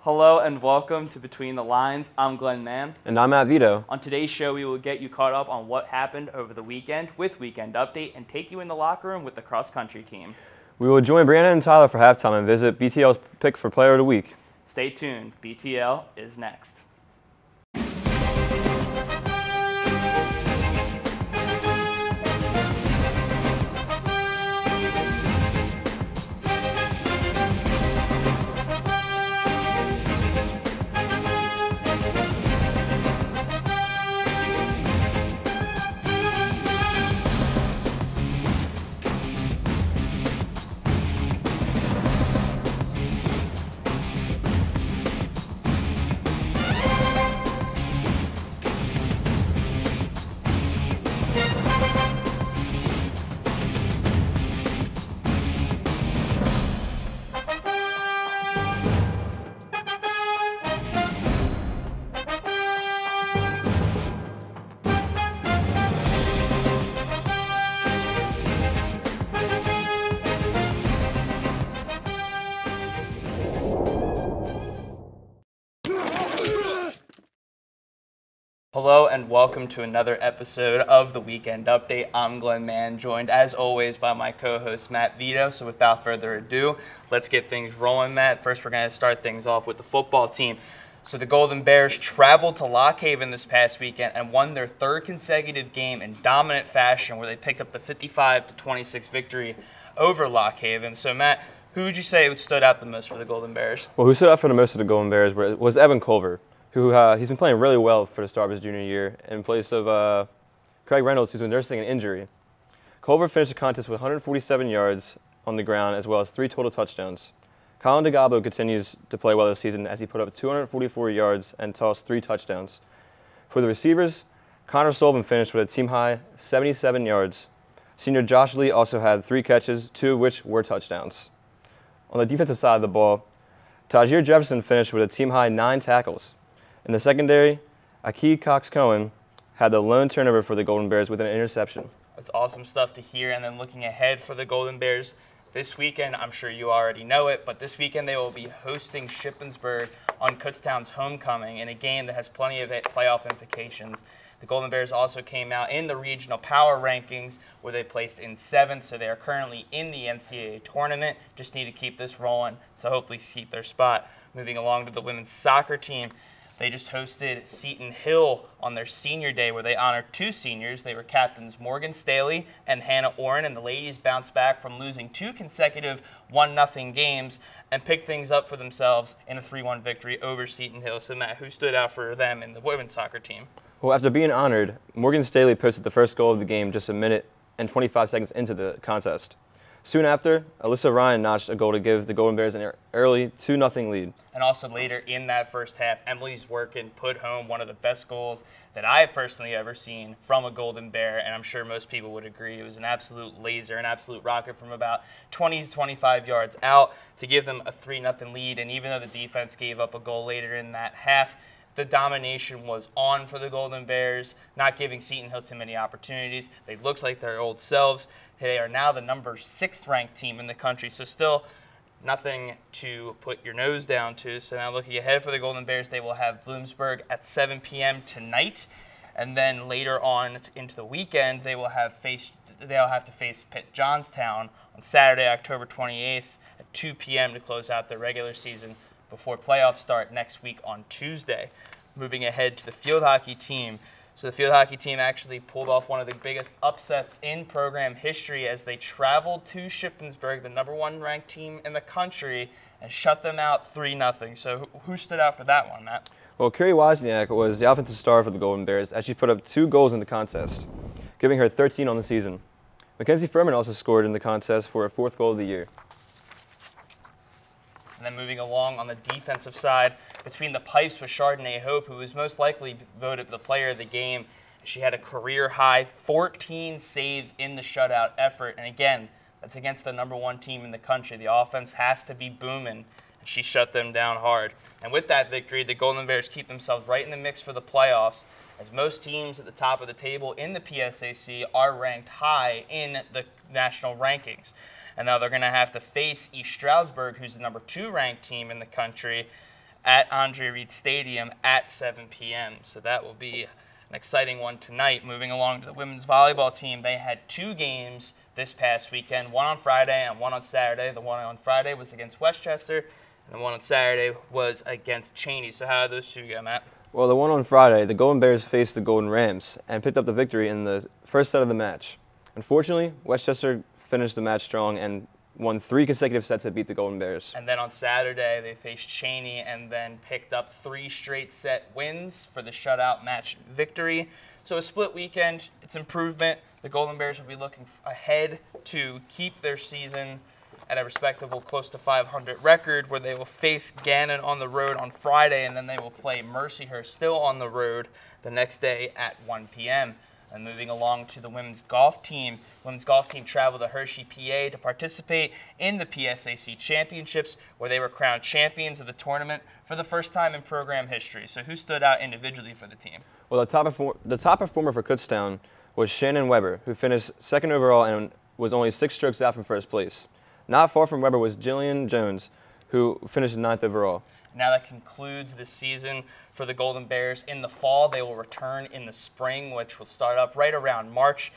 Hello and welcome to Between the Lines. I'm Glenn Mann. And I'm Matt Vito. On today's show, we will get you caught up on what happened over the weekend with Weekend Update and take you in the locker room with the cross-country team. We will join Brandon and Tyler for halftime and visit BTL's pick for Player of the Week. Stay tuned. BTL is next. Hello and welcome to another episode of the Weekend Update. I'm Glenn Mann, joined as always by my co-host Matt Vito. So without further ado, let's get things rolling, Matt. First, we're going to start things off with the football team. So the Golden Bears traveled to Lock Haven this past weekend and won their third consecutive game in dominant fashion, where they picked up the 55-26 victory over Lock Haven. So Matt, who would you say stood out the most for the Golden Bears? Well, who stood out for the most of the Golden Bears was Evan Culver, who he's been playing really well for the start of his junior year in place of Craig Reynolds, who's been nursing an injury. Culver finished the contest with 147 yards on the ground as well as 3 total touchdowns. Colin DeGabo continues to play well this season as he put up 244 yards and tossed 3 touchdowns. For the receivers, Connor Sullivan finished with a team-high 77 yards. Senior Josh Lee also had 3 catches, 2 of which were touchdowns. On the defensive side of the ball, Tajir Jefferson finished with a team-high 9 tackles. In the secondary, Akee Cox-Cohen had the lone turnover for the Golden Bears with an interception. That's awesome stuff to hear. And then looking ahead for the Golden Bears this weekend, I'm sure you already know it, but this weekend they will be hosting Shippensburg on Kutztown's homecoming in a game that has plenty of playoff implications. The Golden Bears also came out in the regional power rankings where they placed in 7th, so they are currently in the NCAA tournament. Just need to keep this rolling to hopefully keep their spot. Moving along to the women's soccer team. They just hosted Seton Hill on their senior day where they honored 2 seniors. They were captains Morgan Staley and Hannah Oren, and the ladies bounced back from losing 2 consecutive 1-0 games and picked things up for themselves in a 3-1 victory over Seton Hill. So, Matt, who stood out for them in the women's soccer team? Well, after being honored, Morgan Staley posted the first goal of the game just a minute and 25 seconds into the contest. Soon after, Alyssa Ryan notched a goal to give the Golden Bears an early 2-0 lead. And also later in that first half, Emily's Workin put home one of the best goals that I've personally ever seen from a Golden Bear, and I'm sure most people would agree. It was an absolute laser, an absolute rocket from about 20 to 25 yards out to give them a 3-0 lead. And even though the defense gave up a goal later in that half, the domination was on for the Golden Bears, not giving Seton Hill too many opportunities. They looked like their old selves. They are now the number 6th ranked team in the country, so still nothing to put your nose down to. So now looking ahead for the Golden Bears, they will have Bloomsburg at 7 p.m. tonight, and then later on into the weekend, they'll have to face Pitt Johnstown on Saturday, October 28th at 2 p.m. to close out their regular season before playoffs start next week on Tuesday. Moving ahead to the field hockey team. So the field hockey team actually pulled off one of the biggest upsets in program history as they traveled to Shippensburg, the number 1 ranked team in the country, and shut them out 3-0. So who stood out for that one, Matt? Well, Carrie Wozniak was the offensive star for the Golden Bears as she put up 2 goals in the contest, giving her 13 on the season. Mackenzie Furman also scored in the contest for her 4th goal of the year. And then moving along on the defensive side, between the pipes with Chardonnay Hope, who was most likely voted the player of the game. She had a career-high 14 saves in the shutout effort. And again, that's against the number 1 team in the country. The offense has to be booming, and she shut them down hard. And with that victory, the Golden Bears keep themselves right in the mix for the playoffs, as most teams at the top of the table in the PSAC are ranked high in the national rankings. And now they're going to have to face East Stroudsburg, who's the number 2 ranked team in the country, at Andre Reed Stadium at 7 p.m. So that will be an exciting one tonight. Moving along to the women's volleyball team, they had 2 games this past weekend, one on Friday and one on Saturday. The one on Friday was against Westchester, and the one on Saturday was against Cheney. So how did those 2 go, Matt? Well, the one on Friday, the Golden Bears faced the Golden Rams and picked up the victory in the first set of the match. Unfortunately, Westchester finished the match strong and won 3 consecutive sets that beat the Golden Bears. And then on Saturday, they faced Cheney and then picked up 3 straight set wins for the shutout match victory. So a split weekend, it's improvement. The Golden Bears will be looking ahead to keep their season at a respectable close to 500 record, where they will face Gannon on the road on Friday, and then they will play Mercyhurst still on the road the next day at 1 p.m. And moving along to the women's golf team. Women's golf team traveled to Hershey, PA to participate in the PSAC Championships, where they were crowned champions of the tournament for the first time in program history. So who stood out individually for the team? Well, the top performer for Kutztown was Shannon Weber, who finished 2nd overall and was only 6 strokes out from first place. Not far from Weber was Jillian Jones, who finished 9th overall. Now that concludes the season for the Golden Bears. In the fall, they will return in the spring, which will start up right around March.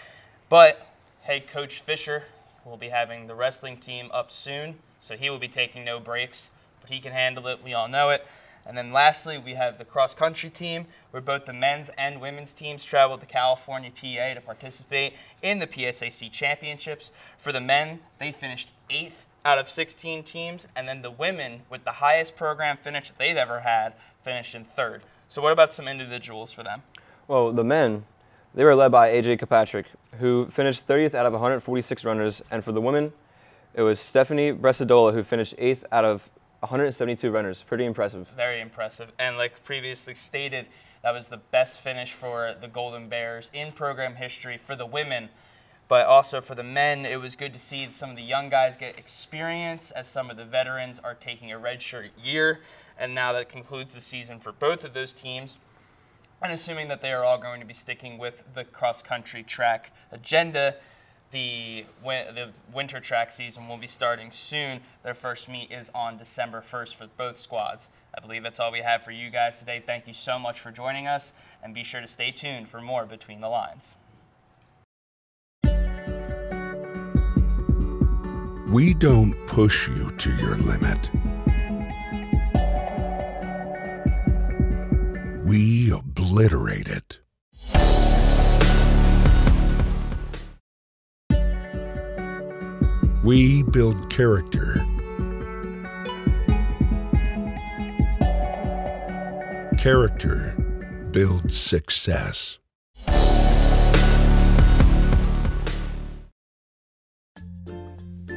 But head coach Fisher will be having the wrestling team up soon, so he will be taking no breaks, but he can handle it. We all know it. And then lastly, we have the cross-country team, where both the men's and women's teams traveled to California, PA to participate in the PSAC Championships. For the men, they finished 8th out of 16 teams, and then the women, with the highest program finish that they've ever had, finished in 3rd. So what about some individuals for them? Well, the men, they were led by A.J. Kirkpatrick, who finished 30th out of 146 runners, and for the women, it was Stephanie Bresadola, who finished 8th out of 172 runners. Pretty impressive. Very impressive. And like previously stated, that was the best finish for the Golden Bears in program history for the women. But also for the men, it was good to see some of the young guys get experience, as some of the veterans are taking a redshirt year. And now that concludes the season for both of those teams. And assuming that they are all going to be sticking with the cross-country track agenda, the winter track season will be starting soon. Their first meet is on December 1st for both squads. I believe that's all we have for you guys today. Thank you so much for joining us, and be sure to stay tuned for more Between the Lines. We don't push you to your limit. We obliterate it. We build character. Character builds success.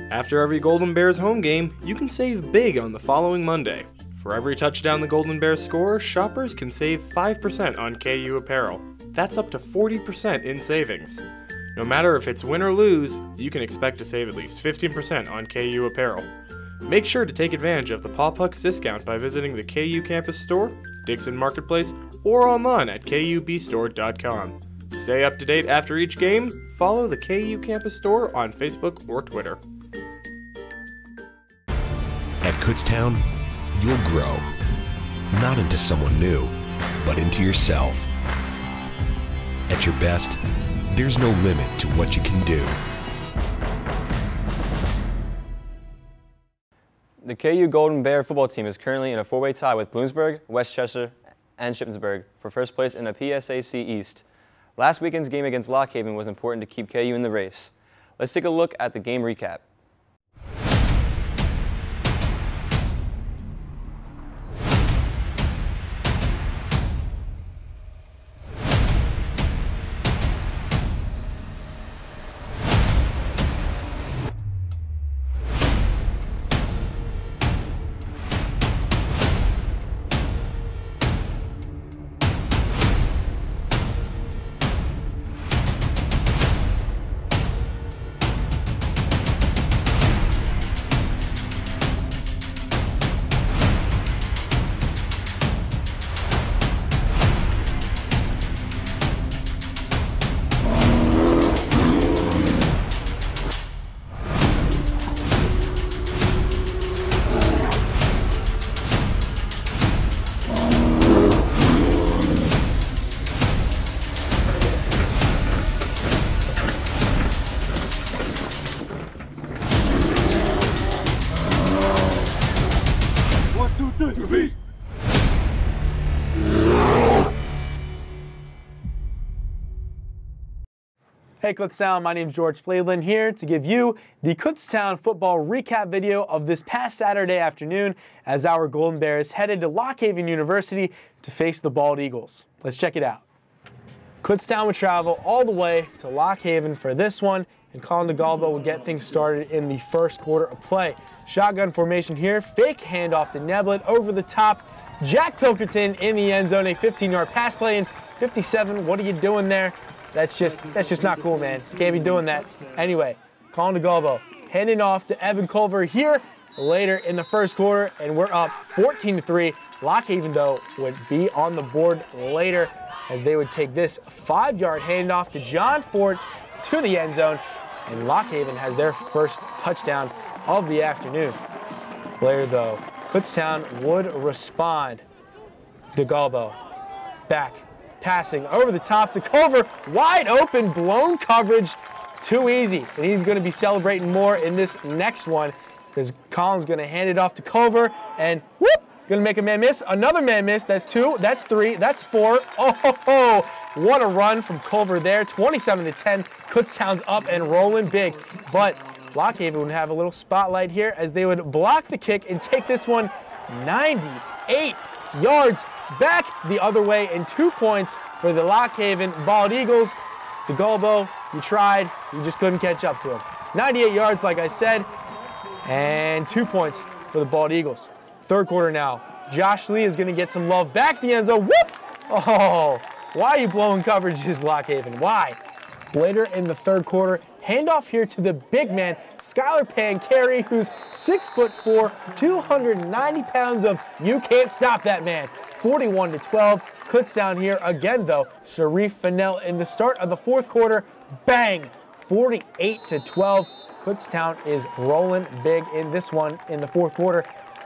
After every Golden Bears home game, you can save big on the following Monday. For every touchdown the Golden Bears score, shoppers can save 5% on KU apparel. That's up to 40% in savings. No matter if it's win or lose, you can expect to save at least 15% on KU apparel. Make sure to take advantage of the Paw Pucks discount by visiting the KU campus store, Dixon Marketplace, or online at kubstore.com. Stay up to date after each game. Follow the KU campus store on Facebook or Twitter. At Kutztown, you'll grow, not into someone new, but into yourself. At your best, there's no limit to what you can do. The KU Golden Bear football team is currently in a 4-way tie with Bloomsburg, Westchester, and Shippensburg for first place in the PSAC East. Last weekend's game against Lock Haven was important to keep KU in the race. Let's take a look at the game recap. Hey Kutztown, my name is George Flaveland here to give you the Kutztown football recap video of this past Saturday afternoon as our Golden Bears headed to Lock Haven University to face the Bald Eagles. Let's check it out. Kutztown would travel all the way to Lock Haven for this one, and Colin DeGalbo will get things started in the first quarter of play. Shotgun formation here, fake handoff to Neblett over the top. Jack Pilkerton in the end zone, a 15-yard pass play, and 57, what are you doing there? That's just not cool, man. Can't be doing that. Anyway, Colin DeGalbo handing off to Evan Culver here later in the first quarter, and we're up 14-3. Lock Haven, though, would be on the board later as they would take this 5-yard handoff to John Ford to the end zone, and Lock Haven has their first touchdown of the afternoon. Later, though, Kutztown would respond. DeGalbo back. Passing over the top to Culver, wide open, blown coverage, too easy. And he's going to be celebrating more in this next one because Colin's going to hand it off to Culver and whoop, going to make a man miss. Another man miss. That's 2, that's 3, that's 4. Oh, what a run from Culver there. 27-10. Kutztown's up and rolling big. But Lock Haven would have a little spotlight here as they would block the kick and take this one 98 yards back the other way, and 2 points for the Lock Haven Bald Eagles. DeGalbo, you tried, you just couldn't catch up to him. 98 yards, like I said, and 2 points for the Bald Eagles. Third quarter now. Josh Lee is going to get some love back the end zone. Whoop! Oh, why are you blowing coverages, Lock Haven? Why? Later in the third quarter, handoff here to the big man, Skylar Pancari, who's 6'4", 290 pounds of you can't stop that man. 41-12. Kutztown here again, though. Sharif Fennell in the start of the fourth quarter. Bang! 48-12. Kutztown is rolling big in this one in the fourth quarter.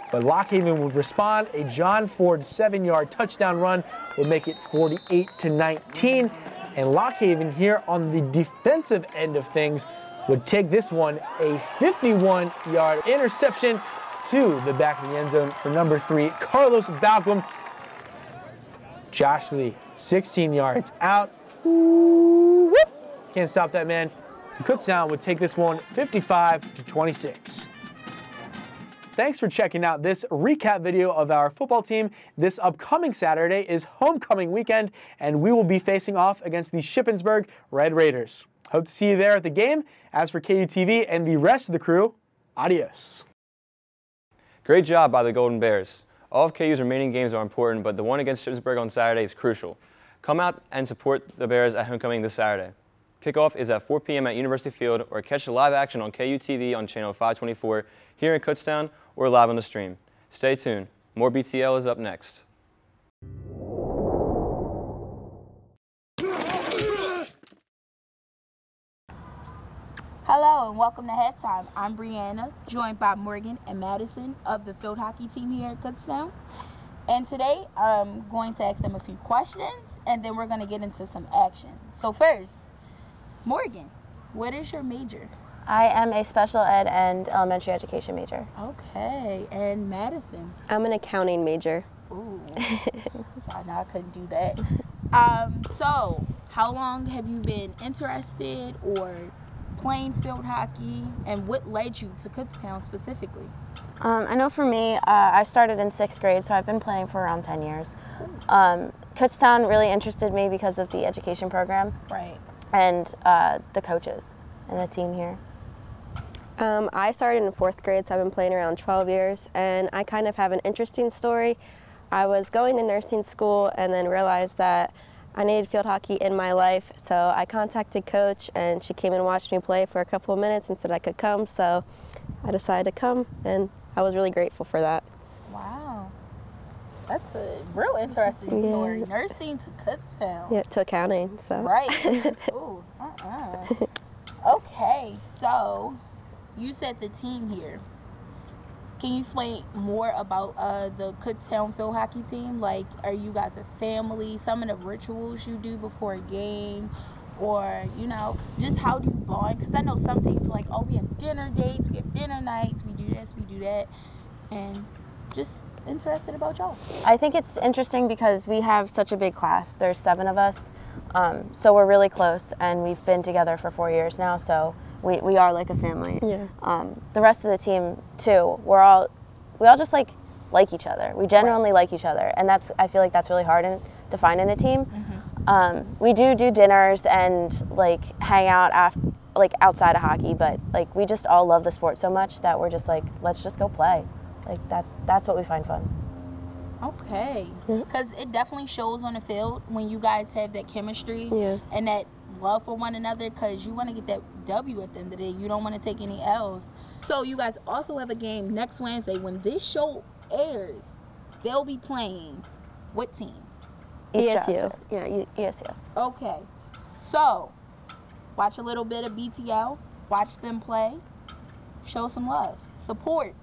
But Lock Haven would respond. A John Ford 7-yard touchdown run would make it 48-19. And Lock Haven here on the defensive end of things would take this one, a 51-yard interception to the back of the end zone for number 3, Carlos Balcom. Josh Lee, 16 yards out. Ooh, whoop. Can't stop that man. Kutztown would take this one 55-26. Thanks for checking out this recap video of our football team. This upcoming Saturday is homecoming weekend, and we will be facing off against the Shippensburg Red Raiders. Hope to see you there at the game. As for KUTV and the rest of the crew, adios. Great job by the Golden Bears. All of KU's remaining games are important, but the one against Shippensburg on Saturday is crucial. Come out and support the Bears at homecoming this Saturday. Kickoff is at 4 p.m. at University Field, or catch the live action on KUTV on channel 524 here in Kutztown or live on the stream. Stay tuned. More BTL is up next. Hello and welcome to Halftime. I'm Brianna, joined by Morgan and Madison of the field hockey team here at Kutztown. And today I'm going to ask them a few questions and then we're going to get into some action. So first, Morgan, what is your major? I am a special ed and elementary education major. Okay, and Madison? I'm an accounting major. Ooh, I couldn't do that. So, how long have you been interested or playing field hockey, and what led you to Kutztown specifically? I know for me, I started in 6th grade, so I've been playing for around 10 years. Kutztown really interested me because of the education program. Right. And the coaches and the team here. I started in 4th grade, so I've been playing around 12 years, and I kind of have an interesting story. I was going to nursing school and then realized that I needed field hockey in my life, so I contacted Coach, and she came and watched me play for a couple of minutes and said I could come, so I decided to come, and I was really grateful for that. Wow. That's a real interesting story. Nursing to Kutztown. Yeah, to accounting, so. Right. Ooh, Okay, so you said the team here. Can you explain more about the Kutztown field hockey team? Like, are you guys a family? Some of the rituals you do before a game, or, you know, just how do you bond? Because I know some teams like, oh, we have dinner dates, we have dinner nights, we do this, we do that. And just interested about y'all? I think it's interesting because we have such a big class. There's 7 of us, so we're really close, and we've been together for 4 years now. So we are like a family. Yeah. The rest of the team too. We all just like each other. We genuinely like each other, and I feel like that's really hard to find in a team. We do dinners and like hang out outside of hockey, but like we just all love the sport so much that we're just like, let's just go play. Like that's what we find fun. Okay, because it definitely shows on the field when you guys have that chemistry and that love for one another, because you want to get that W at the end of the day. You don't want to take any L's. So you guys also have a game next Wednesday. When this show airs, they'll be playing what team? ESU. Yeah, ESU. Okay, so watch a little bit of BTL, watch them play, show some love, support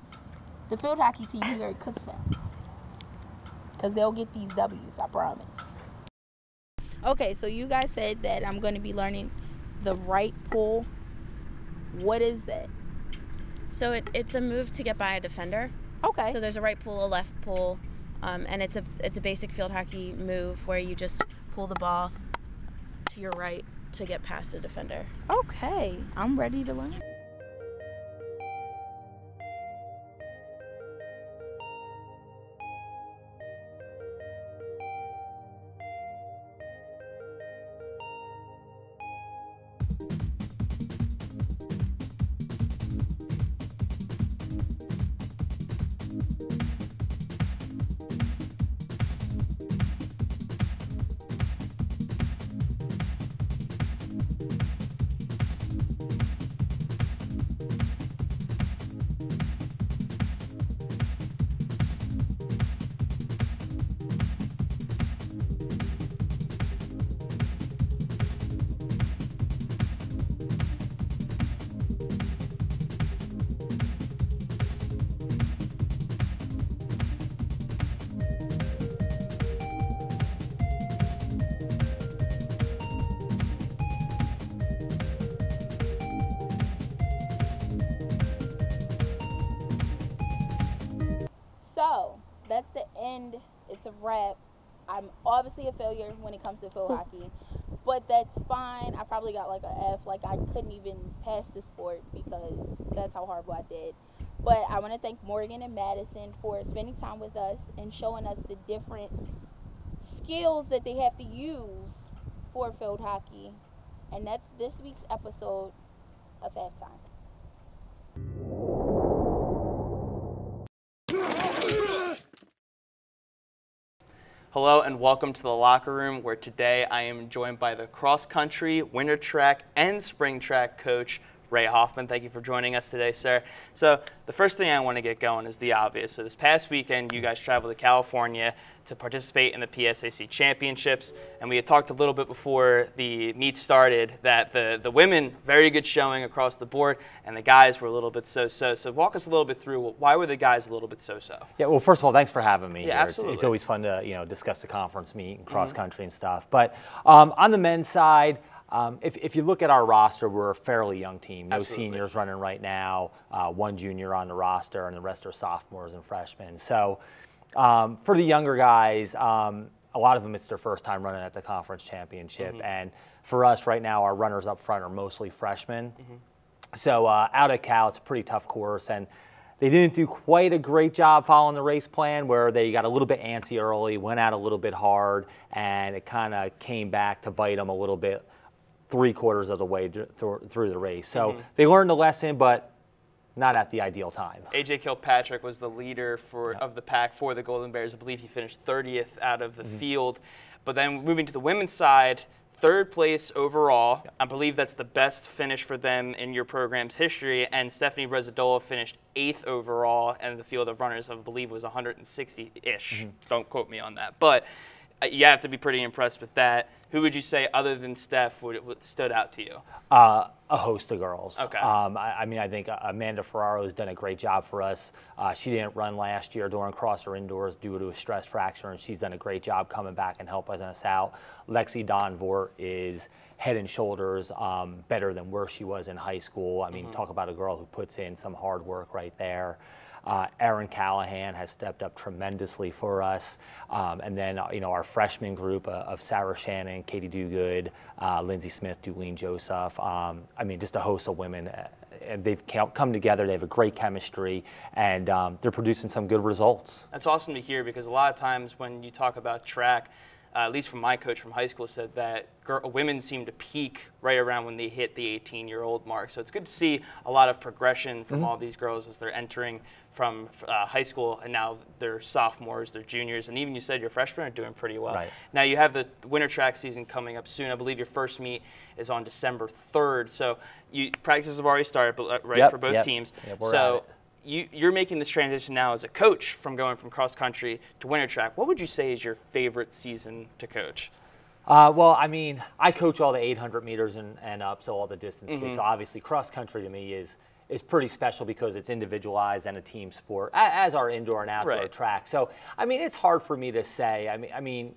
the field hockey team here at Kutztown, because they'll get these W's, I promise. Okay, so you guys said that I'm going to be learning the right pull. What is that? So it's a move to get by a defender. Okay. So there's a right pull, a left pull, and it's a basic field hockey move where you just pull the ball to your right to get past a defender. Okay, I'm ready to learn. So that's the end. It's a wrap. I'm obviously a failure when it comes to field hockey, but that's fine. I probably got like an F. Like I couldn't even pass the sport because that's how horrible I did. But I want to thank Morgan and Madison for spending time with us and showing us the different skills that they have to use for field hockey. And that's this week's episode of Halftime. Hello and welcome to the locker room, where today I am joined by the cross country, winter track, and spring track coach, Ray Hoffman. Thank you for joining us today, sir. So the first thing I want to get going is the obvious. So this past weekend, you guys traveled to California to participate in the PSAC championships, and we had talked a little bit before the meet started that the women, very good showing across the board, and the guys were a little bit so-so. So walk us a little bit through, why were the guys a little bit so-so? Yeah, well, first of all, thanks for having me. Yeah, here. absolutely. It's always fun to discuss the conference meet and cross country and stuff. But on the men's side, if you look at our roster, we're a fairly young team. No Absolutely. seniors running right now, 1 junior on the roster, and the rest are sophomores and freshmen. So for the younger guys, a lot of them, it's their first time running at the conference championship. And for us right now, our runners up front are mostly freshmen. So out at Cal, it's a pretty tough course. And they didn't do quite a great job following the race plan, where they got a little bit antsy early, went out a little bit hard, and it kind of came back to bite them a little bit 3/4 of the way through the race. So they learned the lesson, but not at the ideal time. AJ Kilpatrick was the leader of the pack for the Golden Bears. I believe he finished 30th out of the field. But then moving to the women's side, 3rd place overall. I believe that's the best finish for them in your program's history. And Stephanie Rezzadola finished 8th overall, and the field of runners, I believe, was 160-ish. Don't quote me on that. But you have to be pretty impressed with that. Who would you say, other than Steph, what stood out to you? A host of girls. Okay. I mean, I think Amanda Ferraro has done a great job for us. She didn't run last year during cross or indoors due to a stress fracture, and she's done a great job coming back and helping us out. Lexi Donvort is head and shoulders better than where she was in high school. I mean, talk about a girl who puts in some hard work right there. Erin Callahan has stepped up tremendously for us. And then, our freshman group of Sarah Shannon, Katie Dugood, Lindsay Smith, Dulene Joseph. I mean, just a host of women. And they've come together. They have a great chemistry, and they're producing some good results. That's awesome to hear, because a lot of times when you talk about track, at least from my coach from high school, said that women seem to peak right around when they hit the 18-year-old mark. So it's good to see a lot of progression from all these girls as they're entering from high school, and now they're sophomores, they're juniors, and even you said your freshmen are doing pretty well. Right. Now you have the winter track season coming up soon. I believe your first meet is on December 3rd. So practices have already started, right, for both teams. Yep, we're so at it. You're making this transition now as a coach from going from cross country to winter track. What would you say is your favorite season to coach? Well, I mean, I coach all the 800 meters and up, so all the distance kids. So obviously, cross country to me is pretty special because it's individualized and a team sport, as are indoor and outdoor track. So, I mean, it's hard for me to say. I mean,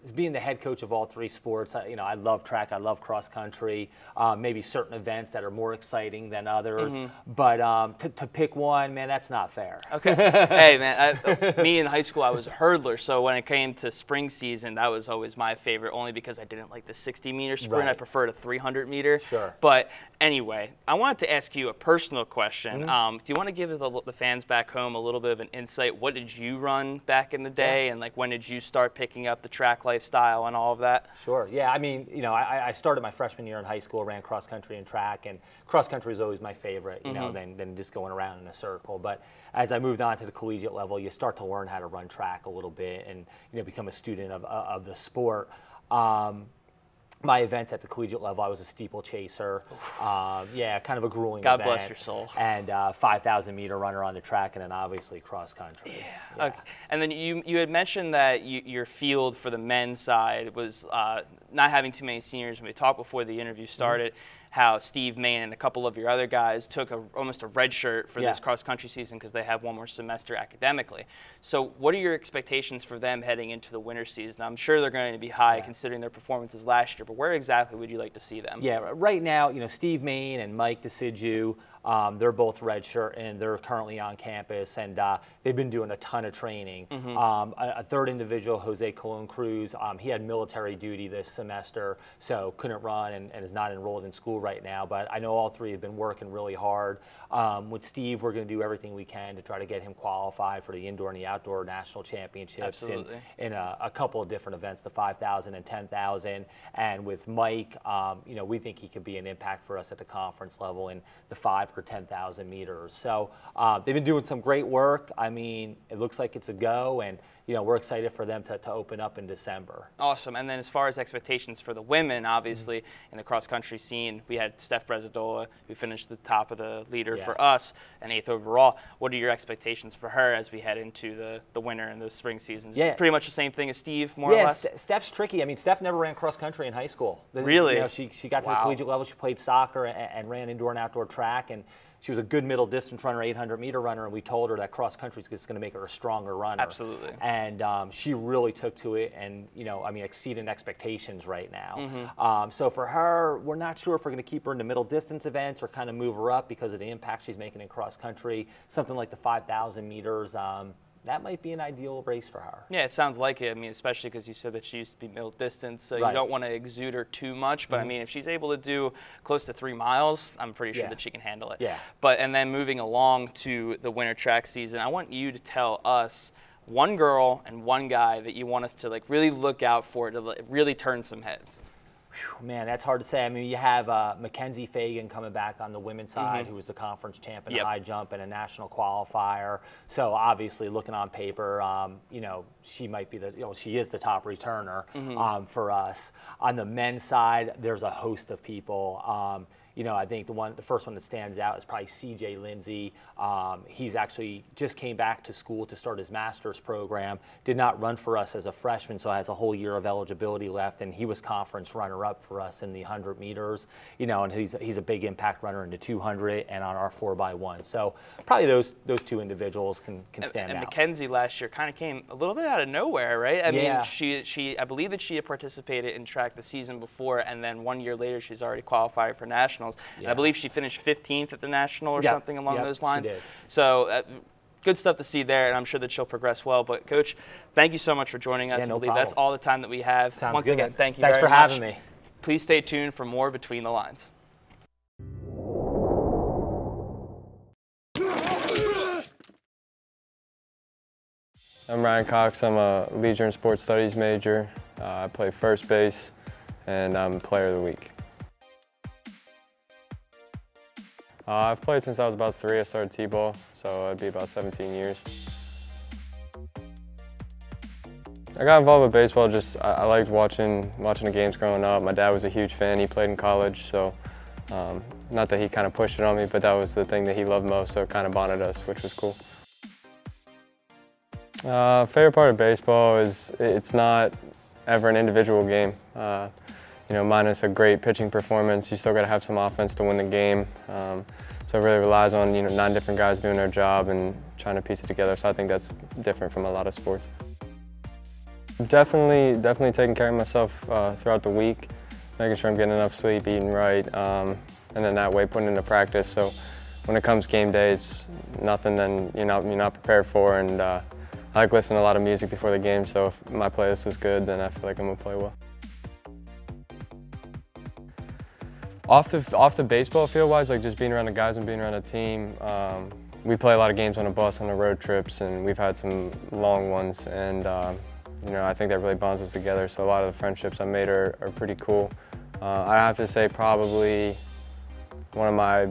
as being the head coach of all three sports, I love track, I love cross country, maybe certain events that are more exciting than others. But to pick one, man, that's not fair. Okay. Hey, man, me in high school, I was a hurdler. So when it came to spring season, that was always my favorite, only because I didn't like the 60-meter sprint. Right. I preferred a 300-meter. Sure. But anyway, I wanted to ask you a personal question. Do you want to give the fans back home a little bit of an insight? What did you run back in the day, and like when did you start picking up the track lifestyle and all of that? Sure. Yeah. I mean, I started my freshman year in high school, ran cross country and track, and cross country is always my favorite, than just going around in a circle. But as I moved on to the collegiate level, you start to learn how to run track a little bit and become a student of the sport. My events at the collegiate level, I was a steeplechaser. Yeah, kind of a grueling God event. bless your soul. And 5,000-meter runner on the track, and then obviously cross country. Yeah. Okay. And then you had mentioned that your field for the men's side was not having too many seniors. We talked before the interview started how Steve Main and a couple of your other guys took almost a red shirt for this cross-country season because they have one more semester academically. So what are your expectations for them heading into the winter season? I'm sure they're going to be high considering their performances last year, but where exactly would you like to see them? Yeah, right now, Steve Main and Mike DeSidju, they're both redshirt, and they're currently on campus, and they've been doing a ton of training. A third individual, Jose Colon Cruz, he had military duty this semester, so couldn't run and is not enrolled in school right now, but I know all three have been working really hard. With Steve, we're going to do everything we can to try to get him qualified for the indoor and the outdoor national championships in a couple of different events, the 5,000 and 10,000. And with Mike, we think he could be an impact for us at the conference level in the 5 or 10,000 meters. So they've been doing some great work. I mean, it looks like it's a go, and we're excited for them to open up in December. Awesome. And then as far as expectations for the women, obviously, in the cross-country scene, we had Steph Brezadola, who finished the top of the leader for us, and 8th overall. What are your expectations for her as we head into the winter and the spring seasons? Yeah. Pretty much the same thing as Steve, more or less? Yeah, Steph's tricky. I mean, Steph never ran cross-country in high school. Really? She got to the collegiate level. She played soccer and ran indoor and outdoor track, and she was a good middle distance runner, 800-meter runner, and we told her that cross country is going to make her a stronger runner. Absolutely. And she really took to it, and exceeding expectations right now. So for her, we're not sure if we're going to keep her in the middle distance events or kind of move her up because of the impact she's making in cross country. Something like the 5,000 meters. That might be an ideal race for her. Yeah, it sounds like it. I mean, especially because you said that she used to be middle distance, so you don't want to exude her too much. But I mean, if she's able to do close to 3 miles, I'm pretty sure that she can handle it. Yeah. But and then moving along to the winter track season, I want you to tell us one girl and one guy that you want us to really look out for to really turn some heads. Man, that's hard to say. I mean, you have Mackenzie Fagan coming back on the women's side, who was the conference champ in high jump and a national qualifier. So obviously, looking on paper, she might be she is the top returner for us. On the men's side, there's a host of people. I think the first one that stands out is probably C.J. Lindsey. He's actually just came back to school to start his master's program. Did not run for us as a freshman, so has a whole year of eligibility left. And he was conference runner-up for us in the 100 meters. And he's a big impact runner in the 200 and on our 4x1. So probably those two individuals can stand out. And Mackenzie last year kind of came a little bit out of nowhere, right? I mean, I believe that she had participated in track the season before, and then 1 year later she's already qualified for nationals. And I believe she finished 15th at the national or something along those lines. She did. So good stuff to see there, and I'm sure that she'll progress well. But Coach, thank you so much for joining us. Yeah, no I believe problem. that's all the time that we have. Sounds Once good. again, thank you Thanks very for much. having me. Please stay tuned for more Between the Lines. I'm Ryan Cox. I'm a Leisure and Sports Studies major. I play first base, and I'm Player of the Week. I've played since I was about 3. I started T-ball, so it'd be about 17 years. I got involved with baseball I liked watching the games growing up. My dad was a huge fan. He played in college, so not that he kind of pushed it on me, but that was the thing that he loved most, so it kind of bonded us, which was cool. Favorite part of baseball is it's not ever an individual game. Minus a great pitching performance, you still got to have some offense to win the game. So it really relies on 9 different guys doing their job and trying to piece it together. So I think that's different from a lot of sports. Definitely taking care of myself throughout the week, making sure I'm getting enough sleep, eating right, and then that way putting into practice. So when it comes game day, it's nothing then you're not prepared for. And I like listening to a lot of music before the game. So if my playlist is good, then I feel like I'm gonna play well. Off the baseball field-wise, like just being around the guys and being around a team, we play a lot of games on a bus on the road trips, and we've had some long ones. And I think that really bonds us together. So a lot of the friendships I made are pretty cool. I have to say probably one of my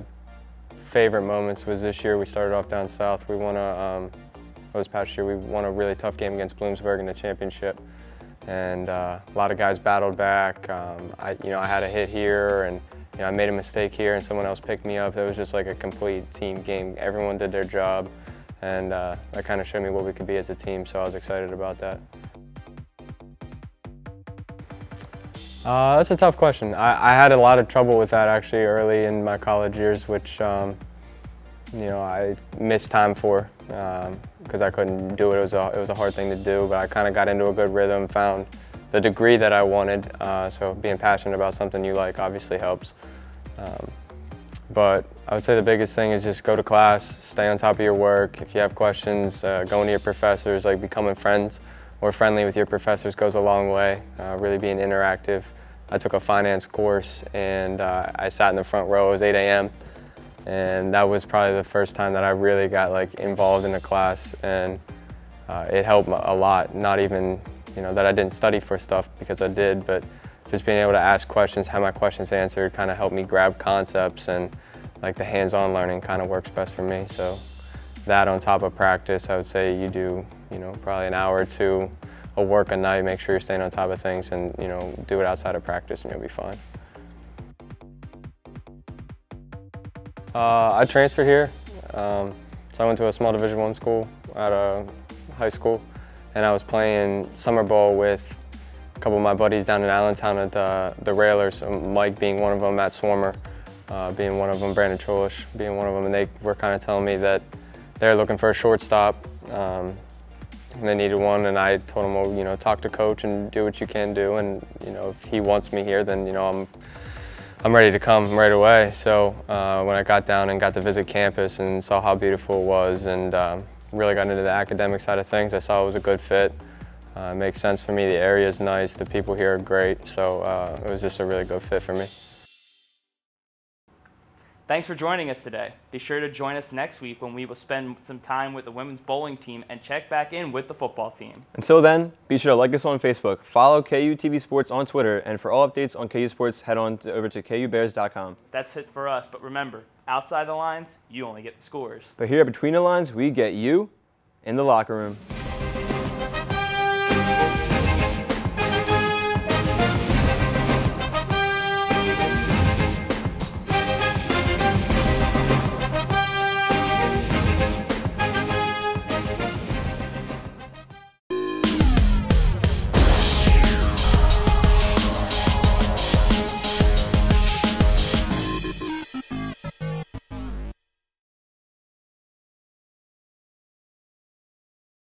favorite moments was this year. We started off down south. We won this past year we won a really tough game against Bloomsburg in the championship. And a lot of guys battled back. I had a hit here, and I made a mistake here, and someone else picked me up. It was just like a complete team game. Everyone did their job, and that kind of showed me what we could be as a team, so I was excited about that. That's a tough question. I had a lot of trouble with that actually early in my college years, which I missed time for because I couldn't do it. It was a hard thing to do, but I kind of got into a good rhythm, found the degree that I wanted. So being passionate about something you like obviously helps. But I would say the biggest thing is just go to class, stay on top of your work. If you have questions, going to your professors, like becoming friends or friendly with your professors goes a long way. Really being interactive. I took a finance course, and I sat in the front row. It was 8 a.m. And that was probably the first time that I really got involved in the class, and it helped a lot. Not even that I didn't study for stuff, because I did, but just being able to ask questions, have my questions answered, kind of helped me grab concepts, and the hands-on learning kind of works best for me. So that on top of practice, I would say you do probably an hour or 2 of work a night. Make sure you're staying on top of things, and do it outside of practice, and you'll be fine. I transferred here, so I went to a small Division I school at a high school, and I was playing summer ball with a couple of my buddies down in Allentown at the Railers, Mike being one of them, Matt Swarmer being one of them, Brandon Trolish being one of them, and they were kind of telling me that they're looking for a shortstop, and they needed one, and I told them, well, talk to coach and do what you can do, and if he wants me here, then I'm ready to come right away. So when I got down and got to visit campus and saw how beautiful it was, and really got into the academic side of things, I saw it was a good fit. It makes sense for me. The area is nice. The people here are great. So it was just a really good fit for me. Thanks for joining us today. Be sure to join us next week when we will spend some time with the women's bowling team and check back in with the football team. Until then, be sure to like us on Facebook, follow KU TV Sports on Twitter, and for all updates on KU Sports, head on over to KUBears.com. That's it for us, but remember, outside the lines, you only get the scores. But here at Between the Lines, we get you in the locker room.